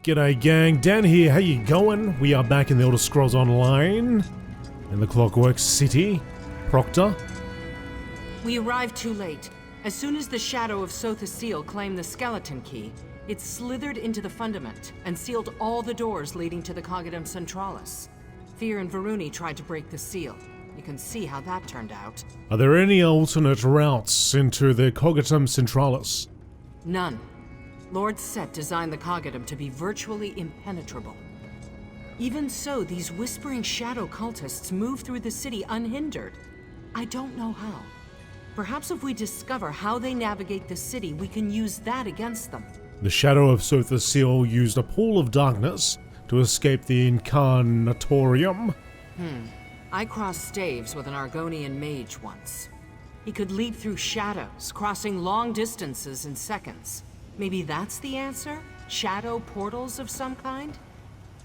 G'day gang, Dan here, how you going? We are back in the Elder Scrolls Online, in the Clockwork City. Proctor? We arrived too late. As soon as the shadow of Sotha Sil claimed the skeleton key, it slithered into the fundament and sealed all the doors leading to the Cognitum Centralis. Fear and Varuni tried to break the seal. You can see how that turned out. Are there any alternate routes into the Cognitum Centralis? None. Lord Set designed the Cognitum to be virtually impenetrable. Even so, these whispering shadow cultists move through the city unhindered. I don't know how. Perhaps if we discover how they navigate the city, we can use that against them. The shadow of Sotha Sil used a pool of darkness to escape the Incarnatorium. I crossed staves with an Argonian mage once. He could leap through shadows, crossing long distances in seconds. Maybe that's the answer? Shadow portals of some kind?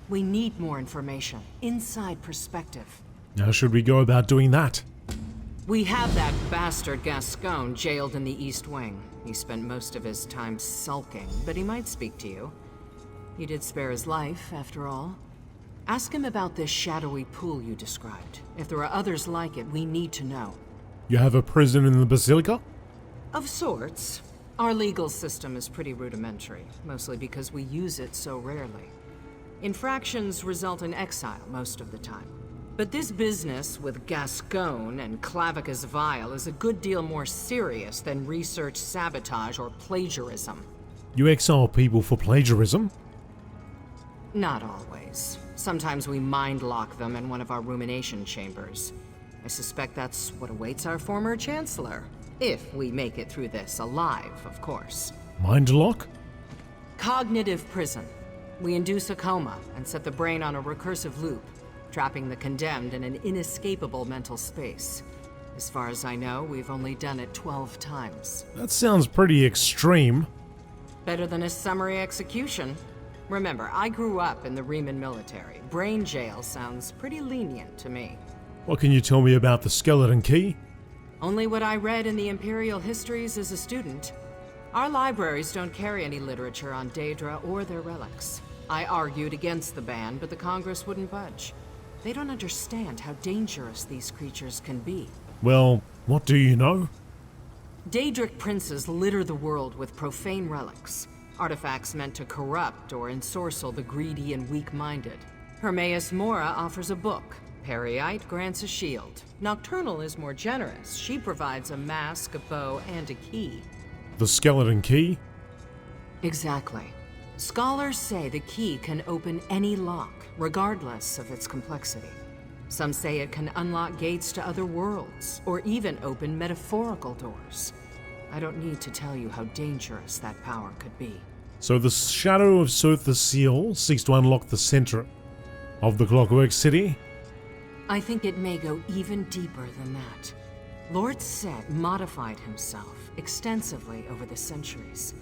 We need more information, inside perspective. How should we go about doing that? We have that bastard Gascon jailed in the East Wing. He spent most of his time sulking, but he might speak to you. You did spare his life, after all. Ask him about this shadowy pool you described. If there are others like it, we need to know. You have a prison in the Basilica? Of sorts. Our legal system is pretty rudimentary, mostly because we use it so rarely. Infractions result in exile most of the time. But this business with Gascon and Clavicus Vile is a good deal more serious than research sabotage or plagiarism. You exile people for plagiarism? Not always. Sometimes we mind lock them in one of our rumination chambers. I suspect that's what awaits our former chancellor. If we make it through this alive, of course. Mind lock? Cognitive prison. We induce a coma and set the brain on a recursive loop, trapping the condemned in an inescapable mental space. As far as I know, we've only done it 12 times. That sounds pretty extreme. Better than a summary execution. Remember, I grew up in the Riemann military. Brain jail sounds pretty lenient to me. What can you tell me about the skeleton key? Only what I read in the Imperial histories as a student. Our libraries don't carry any literature on Daedra or their relics. I argued against the ban, but the Congress wouldn't budge. They don't understand how dangerous these creatures can be. Well, what do you know? Daedric princes litter the world with profane relics, artifacts meant to corrupt or ensorcel the greedy and weak-minded. Hermaeus Mora offers a book. Periite grants a shield. Nocturnal is more generous. She provides a mask, a bow, and a key. The skeleton key? Exactly. Scholars say the key can open any lock, regardless of its complexity. Some say it can unlock gates to other worlds, or even open metaphorical doors. I don't need to tell you how dangerous that power could be. So the shadow of Sotha Sil seeks to unlock the center of the Clockwork City? I think it may go even deeper than that. Lord Set modified himself extensively over the centuries.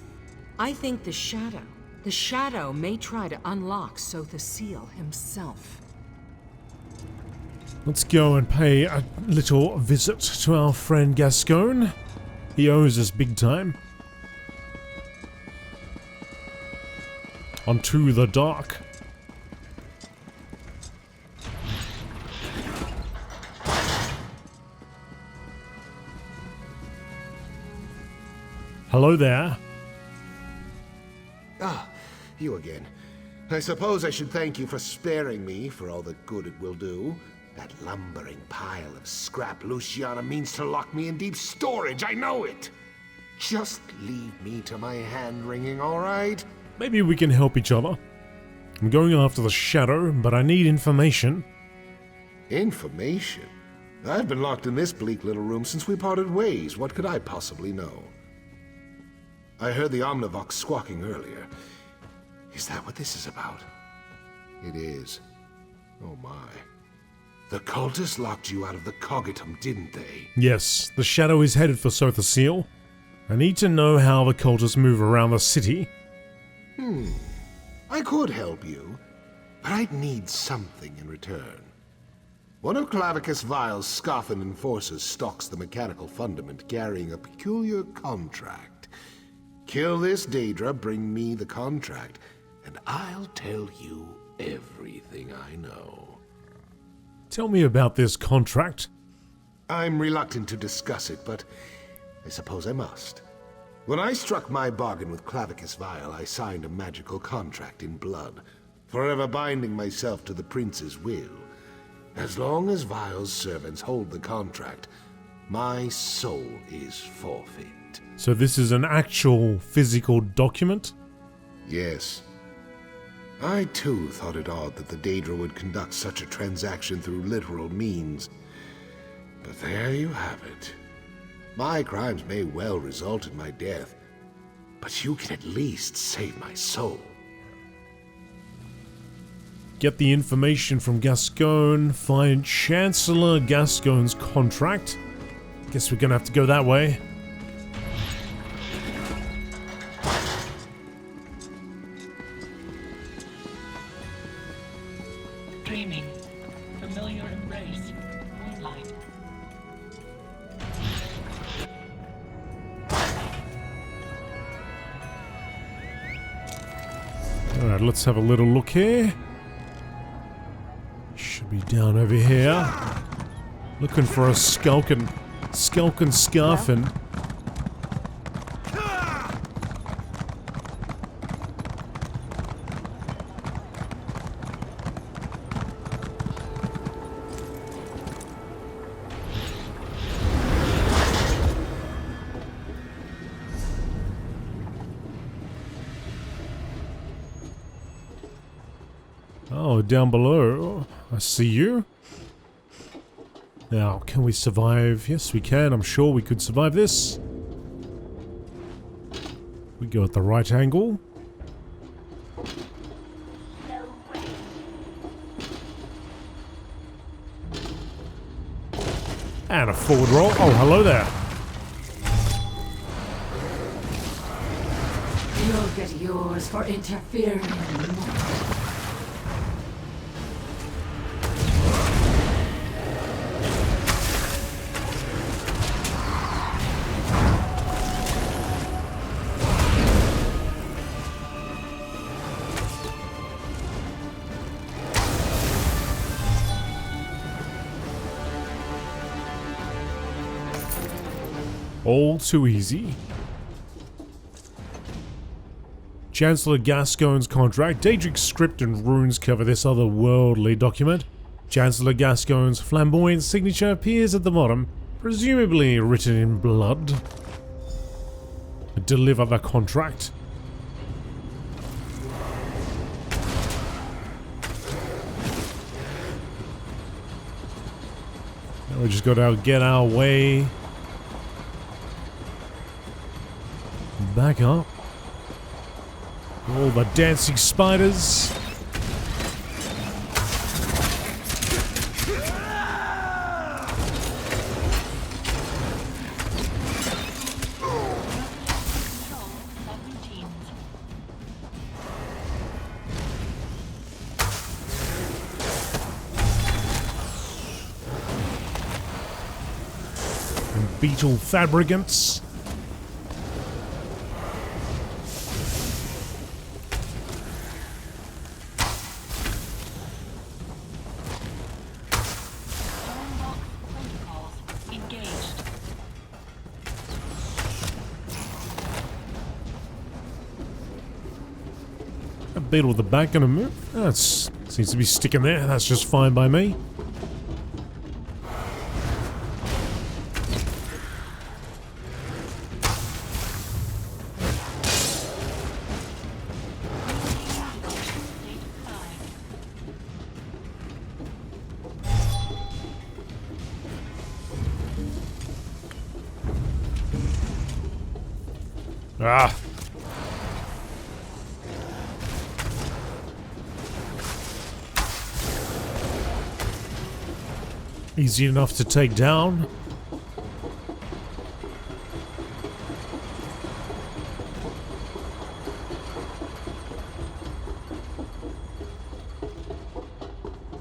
I think the shadow may try to unlock Sotha Sil himself. Let's go and pay a little visit to our friend Gascon. He owes us big time. Onto the dock. Hello there. Ah, you again. I suppose I should thank you for sparing me for all the good it will do. That lumbering pile of scrap Luciana means to lock me in deep storage, I know it! Just leave me to my hand-wringing, alright? Maybe we can help each other. I'm going after the shadow, but I need information. Information? I've been locked in this bleak little room since we parted ways. What could I possibly know? I heard the Omnivox squawking earlier. Is that what this is about? It is. Oh my. The cultists locked you out of the Cognitum, didn't they? Yes, the shadow is headed for Sotha Sil. I need to know how the cultists move around the city. I could help you, but I'd need something in return. One of Clavicus Vile's Scoffin enforcers stalks the mechanical fundament carrying a peculiar contract. Kill this Daedra, bring me the contract, and I'll tell you everything I know. Tell me about this contract. I'm reluctant to discuss it, but I suppose I must. When I struck my bargain with Clavicus Vile, I signed a magical contract in blood, forever binding myself to the prince's will. As long as Vile's servants hold the contract, my soul is forfeit. So this is an actual physical document? Yes. I too thought it odd that the Daedra would conduct such a transaction through literal means. But there you have it. My crimes may well result in my death, but you can at least save my soul. Get the information from Gascoigne, find Chancellor Gascoigne's contract. Guess we're gonna have to go that way. Dreaming. Familiar embrace. Moonlight. Alright, let's have a little look here. Should be down over here. Looking for a skulkin' scarfin'. Oh, down below. I see you. Now, can we survive? Yes, we can. I'm sure we could survive this. We go at the right angle. And a forward roll. Oh, hello there. You'll get yours for interfering. All too easy. Chancellor Gascoigne's contract. Daedric's script and runes cover this otherworldly document. Chancellor Gascoigne's flamboyant signature appears at the bottom, presumably written in blood. Deliver the contract. Now we just got to get our way back up. All the dancing spiders. And beetle fabricants. Beetle with the back gonna move? That's seems to be sticking there. That's just fine by me. Ah. Easy enough to take down.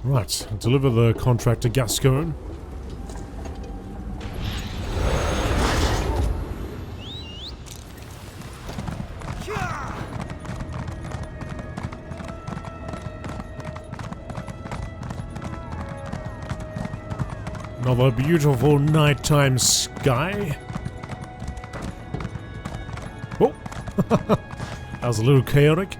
Right, deliver the contract to Gascoigne. Another beautiful nighttime sky. Oh, that was a little chaotic.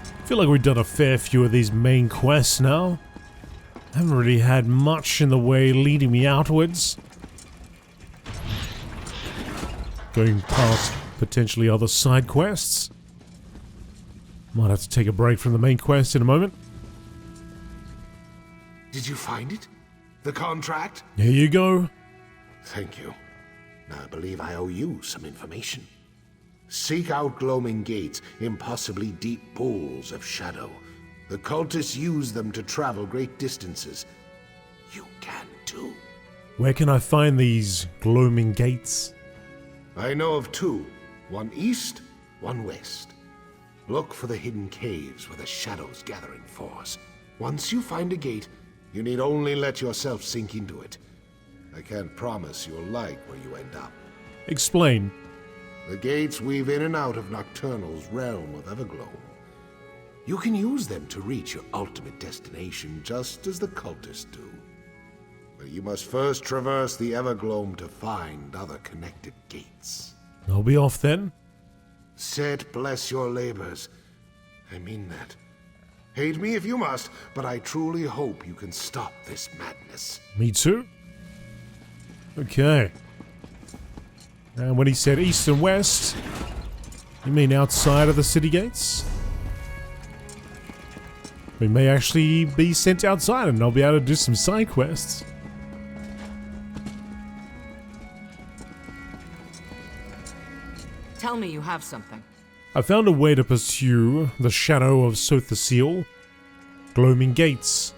I feel like we've done a fair few of these main quests now. I haven't really had much in the way leading me outwards. Going past potentially other side quests. Might have to take a break from the main quest in a moment. Did you find it? The contract? Here you go. Thank you. Now I believe I owe you some information. Seek out gloaming gates, impossibly deep pools of shadow. The cultists use them to travel great distances. You can too. Where can I find these gloaming gates? I know of two. One east, one west. Look for the hidden caves where the shadows gather in force. Once you find a gate, you need only let yourself sink into it. I can't promise you'll like where you end up. Explain. The gates weave in and out of Nocturnal's realm of Evergloam. You can use them to reach your ultimate destination, just as the cultists do. But you must first traverse the Evergloam to find other connected gates. I'll be off then. Set bless your labors. I mean that. Hate me if you must, but I truly hope you can stop this madness. Me too. Okay. And when he said east and west, you mean outside of the city gates? We may actually be sent outside and I'll be able to do some side quests. Tell me you have something. I found a way to pursue the shadow of Sotha Sil. Gloaming gates.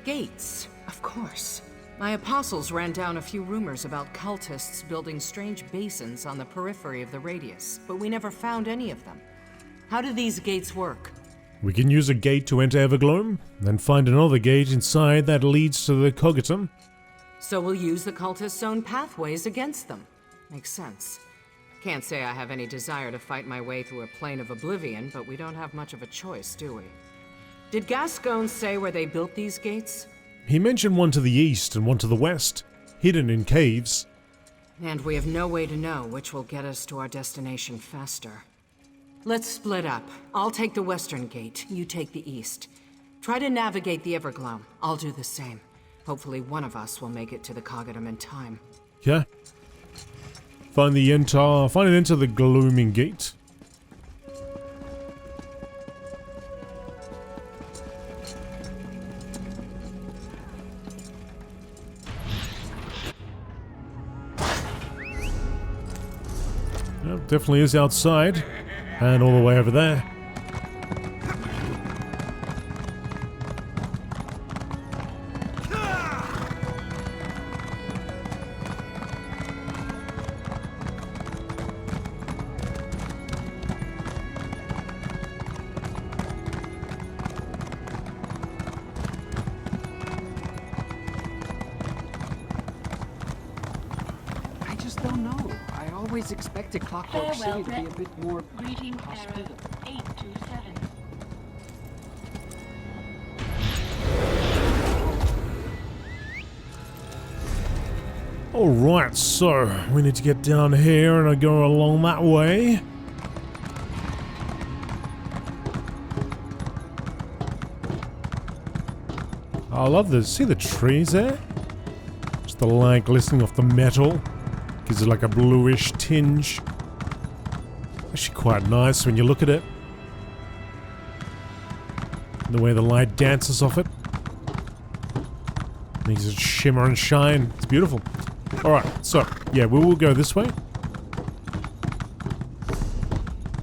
Gates, of course. My apostles ran down a few rumors about cultists building strange basins on the periphery of the radius, but we never found any of them. How do these gates work? We can use a gate to enter Evergloam, then find another gate inside that leads to the Cognitum. So we'll use the cultists' own pathways against them. Makes sense. Can't say I have any desire to fight my way through a plane of oblivion, but we don't have much of a choice, do we? Did Gascoigne say where they built these gates? He mentioned one to the east and one to the west, hidden in caves. And we have no way to know which will get us to our destination faster. Let's split up. I'll take the western gate, you take the east. Try to navigate the Evergloam. I'll do the same. Hopefully one of us will make it to the Cognitum in time. Yeah. Find and enter the gloaming gate. Yep, definitely is outside. And all the way over there. I just don't know. I always expected Clockwork City to be a bit more Greeting hospitable. error 827. Alright, so we need to get down here and I go along that way. I love this. See the trees there? Just the light glistening off the metal. Gives it like a bluish tinge. Actually quite nice when you look at it. The way the light dances off it. Makes it shimmer and shine. It's beautiful. Alright, so, yeah, we will go this way.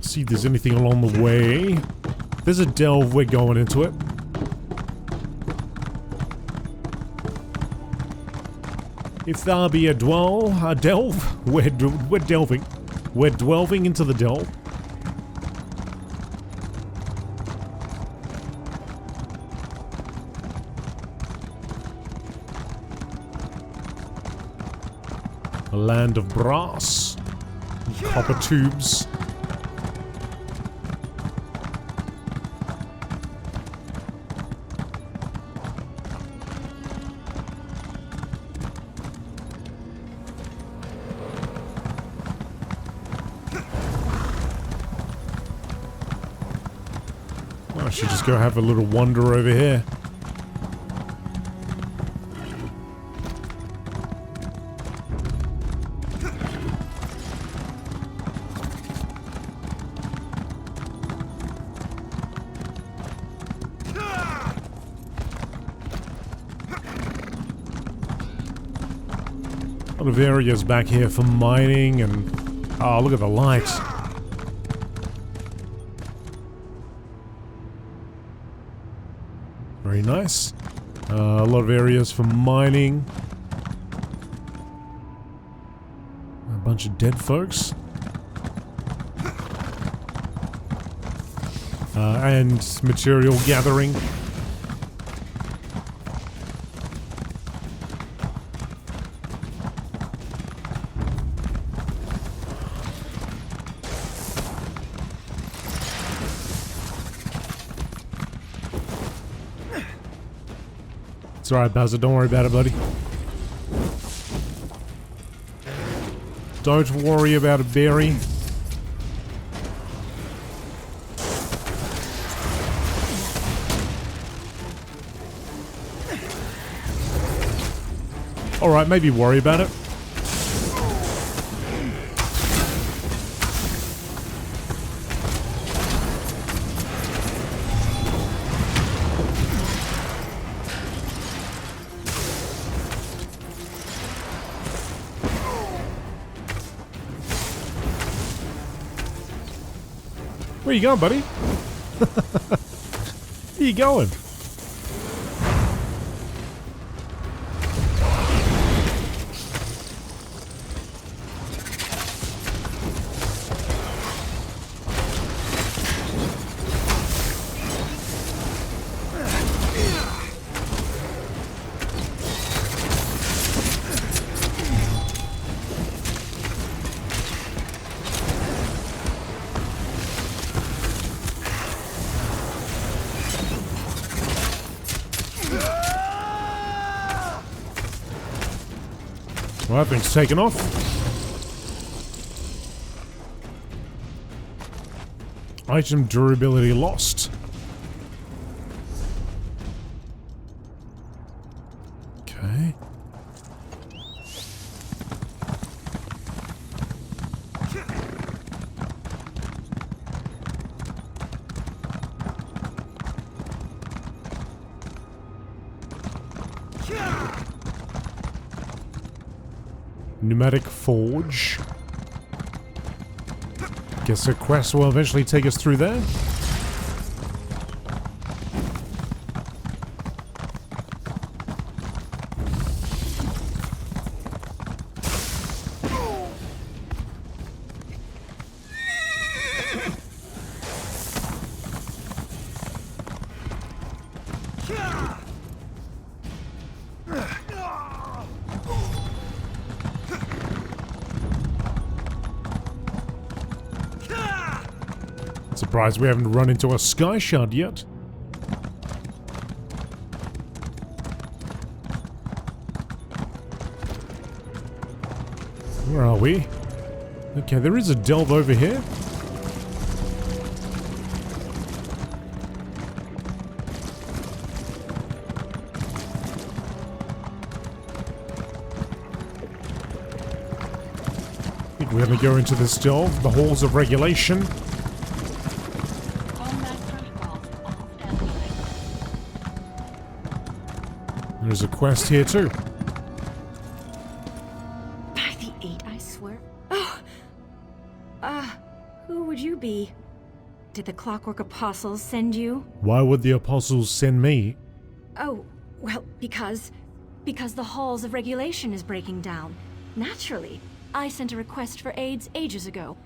See if there's anything along the way. If there's a delve, we're going into it. If there be a delve, we're delving. We're delving into the delve. A land of brass. Copper tubes. I should just go have a little wander over here. A lot of areas back here for mining and... Oh, look at the lights. Very nice. A lot of areas for mining. A bunch of dead folks. And material gathering. It's alright, Bowser, don't worry about it, buddy. Don't worry about it, Barry. Alright, maybe worry about it. Where you going, buddy? Where you going? Well, that thing's taken off. Item durability lost. Okay. Pneumatic forge. Guess a quest will eventually take us through there. Surprised we haven't run into a sky shard yet. Where are we? Okay, there is a delve over here. I think we're gonna go into this delve, the halls of regulation. There's a quest here too. By the 8, I swear. Oh! Who would you be? Did the Clockwork Apostles send you? Why would the Apostles send me? Oh, well, because the halls of regulation is breaking down. Naturally. I sent a request for aids ages ago.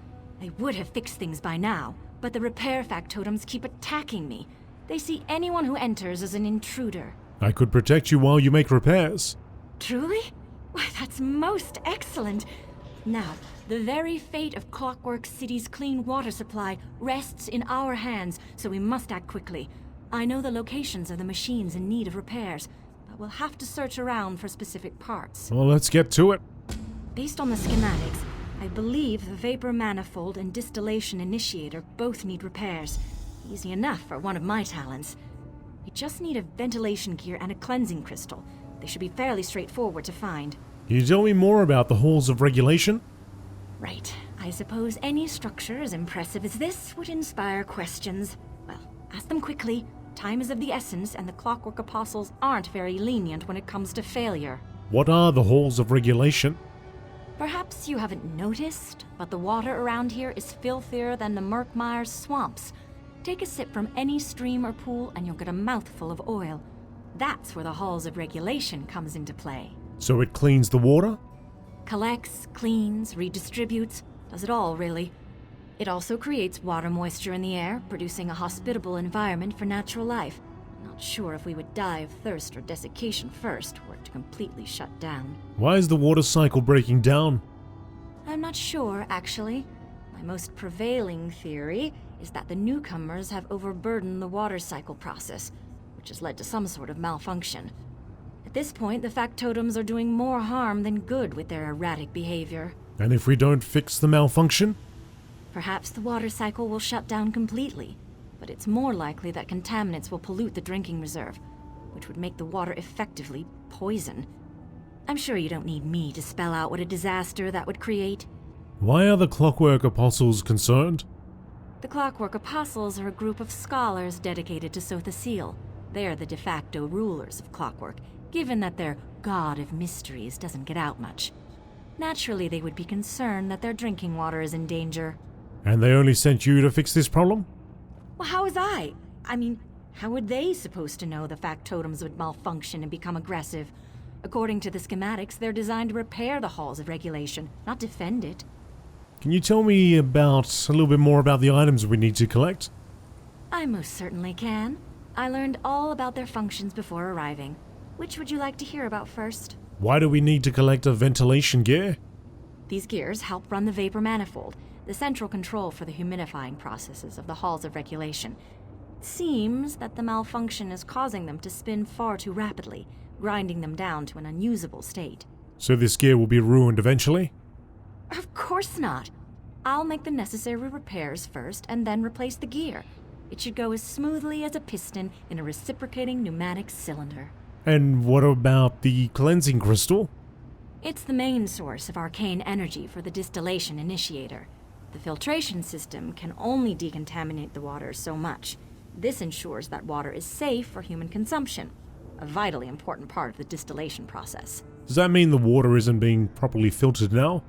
I would have fixed things by now, but the repair factotums keep attacking me. They see anyone who enters as an intruder. I could protect you while you make repairs. Truly? Why, that's most excellent. Now, the very fate of Clockwork City's clean water supply rests in our hands, so we must act quickly. I know the locations of the machines in need of repairs, but we'll have to search around for specific parts. Well, let's get to it. Based on the schematics, I believe the vapor manifold and distillation initiator both need repairs. Easy enough for one of my talents. We just need a ventilation gear and a cleansing crystal. They should be fairly straightforward to find. Can you tell me more about the halls of regulation? Right. I suppose any structure as impressive as this would inspire questions. Well, ask them quickly. Time is of the essence, and the Clockwork Apostles aren't very lenient when it comes to failure. What are the halls of regulation? Perhaps you haven't noticed, but the water around here is filthier than the Murkmire's swamps. Take a sip from any stream or pool and you'll get a mouthful of oil. That's where the halls of regulation comes into play. So it cleans the water? Collects, cleans, redistributes, does it all really. It also creates water moisture in the air, producing a hospitable environment for natural life. Not sure if we would die of thirst or desiccation first, were it to completely shut down. Why is the water cycle breaking down? I'm not sure, actually. My most prevailing theory is that the newcomers have overburdened the water cycle process, which has led to some sort of malfunction. At this point, the factotums are doing more harm than good with their erratic behavior. And if we don't fix the malfunction? Perhaps the water cycle will shut down completely, but it's more likely that contaminants will pollute the drinking reserve, which would make the water effectively poison. I'm sure you don't need me to spell out what a disaster that would create. Why are the Clockwork Apostles concerned? The Clockwork Apostles are a group of scholars dedicated to Sotha Sil. They're the de facto rulers of Clockwork, given that their god of mysteries doesn't get out much. Naturally, they would be concerned that their drinking water is in danger. And they only sent you to fix this problem? Well, how was I? I mean, how were they supposed to know the factotums would malfunction and become aggressive? According to the schematics, they're designed to repair the halls of regulation, not defend it. Can you tell me a little bit more about the items we need to collect? I most certainly can. I learned all about their functions before arriving. Which would you like to hear about first? Why do we need to collect a ventilation gear? These gears help run the vapor manifold, the central control for the humidifying processes of the halls of regulation. It seems that the malfunction is causing them to spin far too rapidly, grinding them down to an unusable state. So this gear will be ruined eventually? Of course not. I'll make the necessary repairs first and then replace the gear. It should go as smoothly as a piston in a reciprocating pneumatic cylinder. And what about the cleansing crystal? It's the main source of arcane energy for the distillation initiator. The filtration system can only decontaminate the water so much. This ensures that water is safe for human consumption, a vitally important part of the distillation process. Does that mean the water isn't being properly filtered now?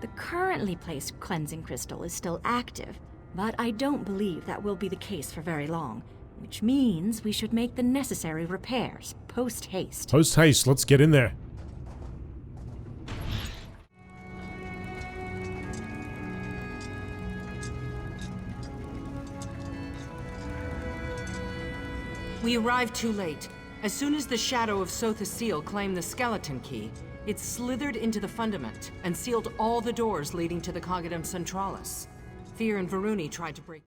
The currently placed cleansing crystal is still active, but I don't believe that will be the case for very long, which means we should make the necessary repairs post-haste. Post-haste, let's get in there. We arrived too late. As soon as the shadow of Sotha Sil claimed the skeleton key, it slithered into the fundament and sealed all the doors leading to the Cognitum Centralis. Fear and Varuni tried to break...